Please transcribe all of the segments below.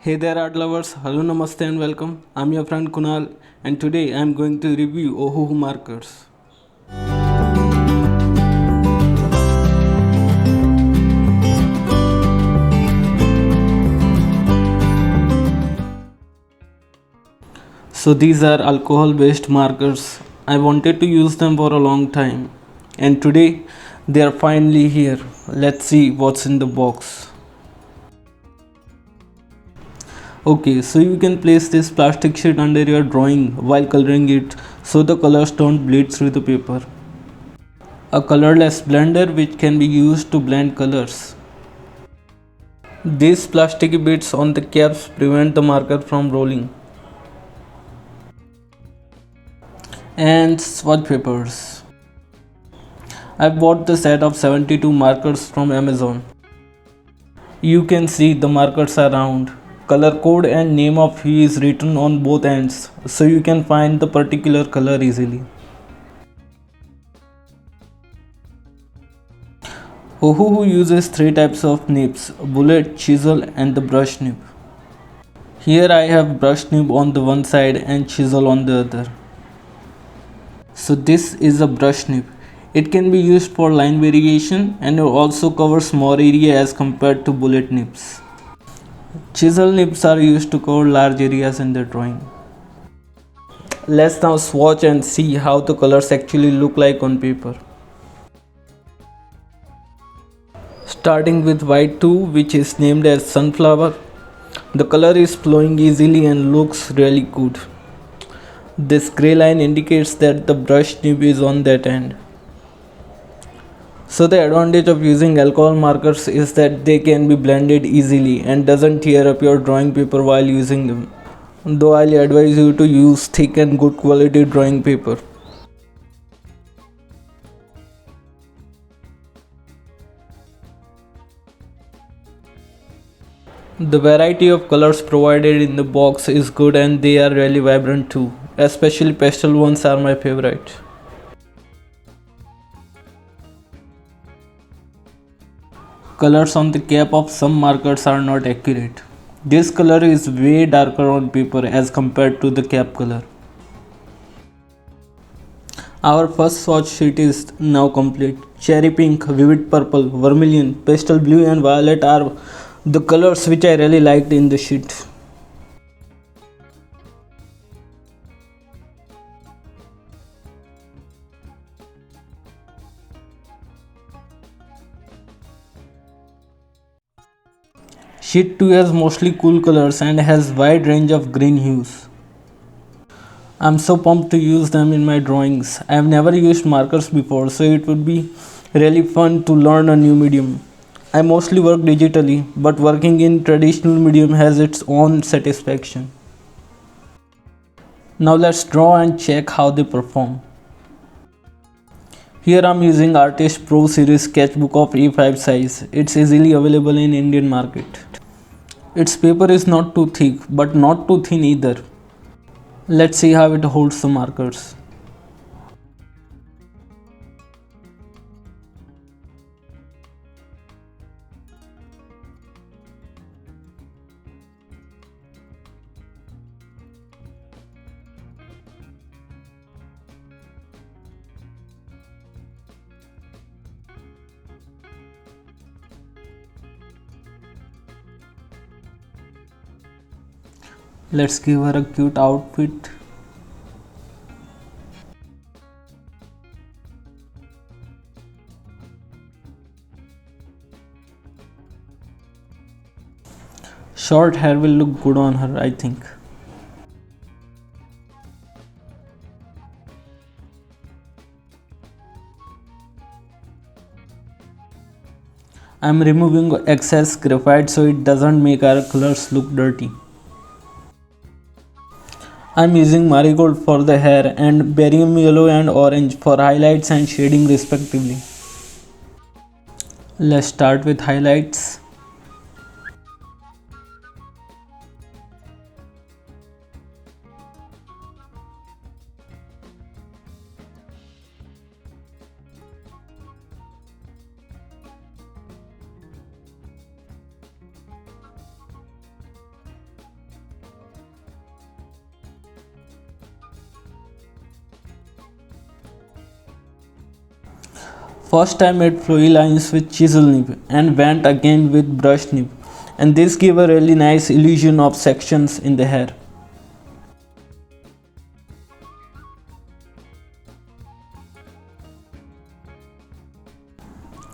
Hey there, art lovers. Hello, namaste, and welcome. I'm your friend Kunal, and today I'm going to review Ohuhu markers. So, these are alcohol based markers. I wanted to use them for a long time, and today they are finally here. Let's see what's in the box. Okay, so you can place this plastic sheet under your drawing while coloring it so the colors don't bleed through the paper. A colorless blender which can be used to blend colors. These plastic bits on the caps prevent the marker from rolling. And swatch papers. I bought the set of 72 markers from Amazon. You can see the markers are round. Color code and name of hue is written on both ends so you can find the particular color easily. Ohuhu uses three types of nibs: bullet, chisel, and the brush nib. Here I have brush nib on the one side and chisel on the other. So this is a brush nib. It can be used for line variation and it also covers more area as compared to bullet nibs. Chisel nibs are used to cover large areas in the drawing. Let's now swatch and see how the colors actually look like on paper. Starting with white 2, which is named as sunflower. The color is flowing easily and looks really good. This grey line indicates that the brush nib is on that end. So the advantage of using alcohol markers is that they can be blended easily and doesn't tear up your drawing paper while using them. Though I'll advise you to use thick and good quality drawing paper. The variety of colors provided in the box is good and they are really vibrant too. Especially pastel ones are my favorite. Colors on the cap of some markers are not accurate. This color is way darker on paper as compared to the cap color. Our first swatch sheet is now complete. Cherry pink, vivid purple, vermilion, pastel blue and violet are the colors which I really liked in the sheet. Sheet 2 has mostly cool colors and has wide range of green hues. I'm so pumped to use them in my drawings. I have never used markers before, so it would be really fun to learn a new medium. I mostly work digitally, but working in traditional medium has its own satisfaction. Now let's draw and check how they perform. Here I'm using Artist Pro Series sketchbook of A5 size. It's easily available in Indian market. Its paper is not too thick but not too thin either. Let's see how it holds the markers. Let's give her a cute outfit. Short hair will look good on her, I think. I'm removing excess graphite so it doesn't make our colors look dirty. I'm using marigold for the hair and barium yellow and orange for highlights and shading respectively. Let's start with highlights. First I made flowy lines with chisel nib and went again with brush nib, and this gave a really nice illusion of sections in the hair.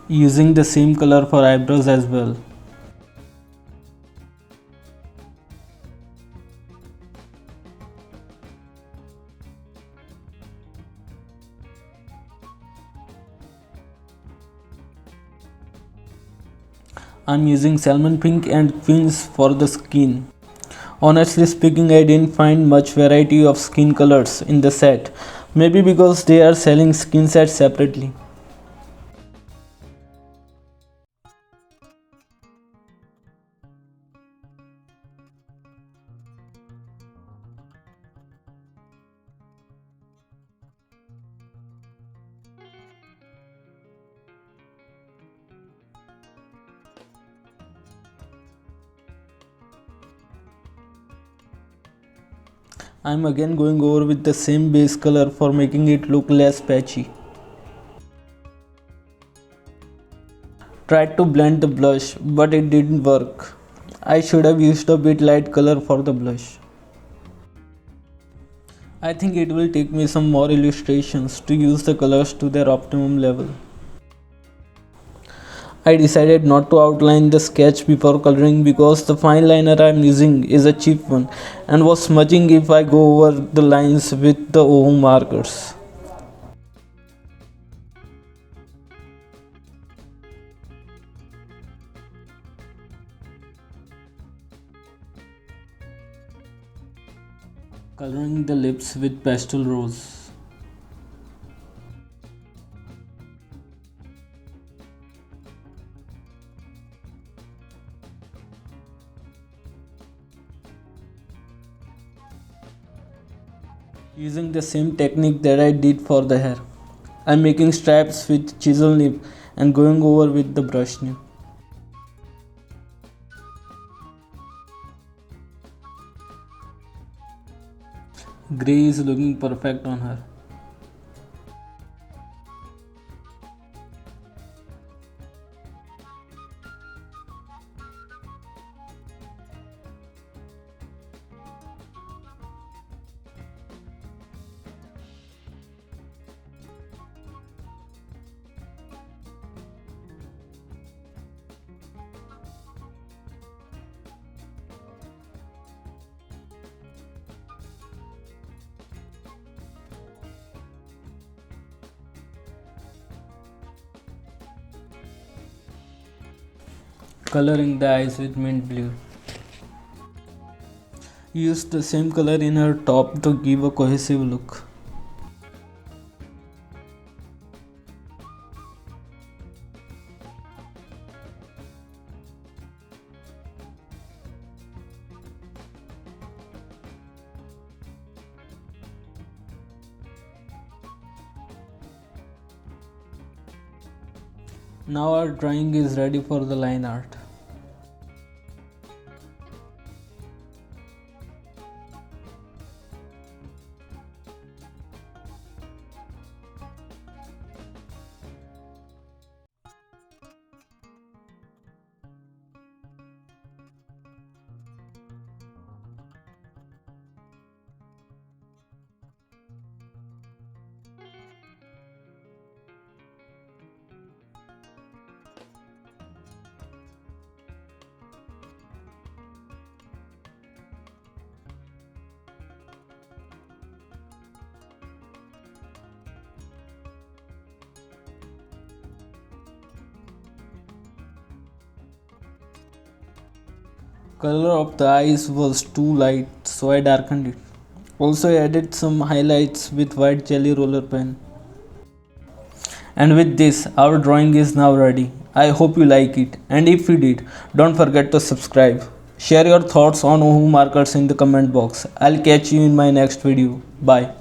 Using the same color for eyebrows as well. I'm using salmon pink and queens for the skin. Honestly speaking, I didn't find much variety of skin colors in the set. Maybe because they are selling skin sets separately. I'm again going over with the same base color for making it look less patchy. Tried to blend the blush, but it didn't work. I should have used a bit light color for the blush. I think it will take me some more illustrations to use the colors to their optimum level. I decided not to outline the sketch before coloring because the fine liner I am using is a cheap one and was smudging if I go over the lines with the Ohu markers. Coloring the lips with pastel rose. Using the same technique that I did for the hair. I'm making stripes with chisel nib and going over with the brush nib. Grey is looking perfect on her. Coloring the eyes with mint blue. Use the same color in her top to give a cohesive look. Now our drawing is ready for the line art. Color of the eyes was too light, so I darkened it. Also I added some highlights with white jelly roller pen. And with this, our drawing is now ready. I hope you like it, and if you did, don't forget to subscribe. Share your thoughts on Ohu markers in the comment box. I'll catch you in my next video. Bye.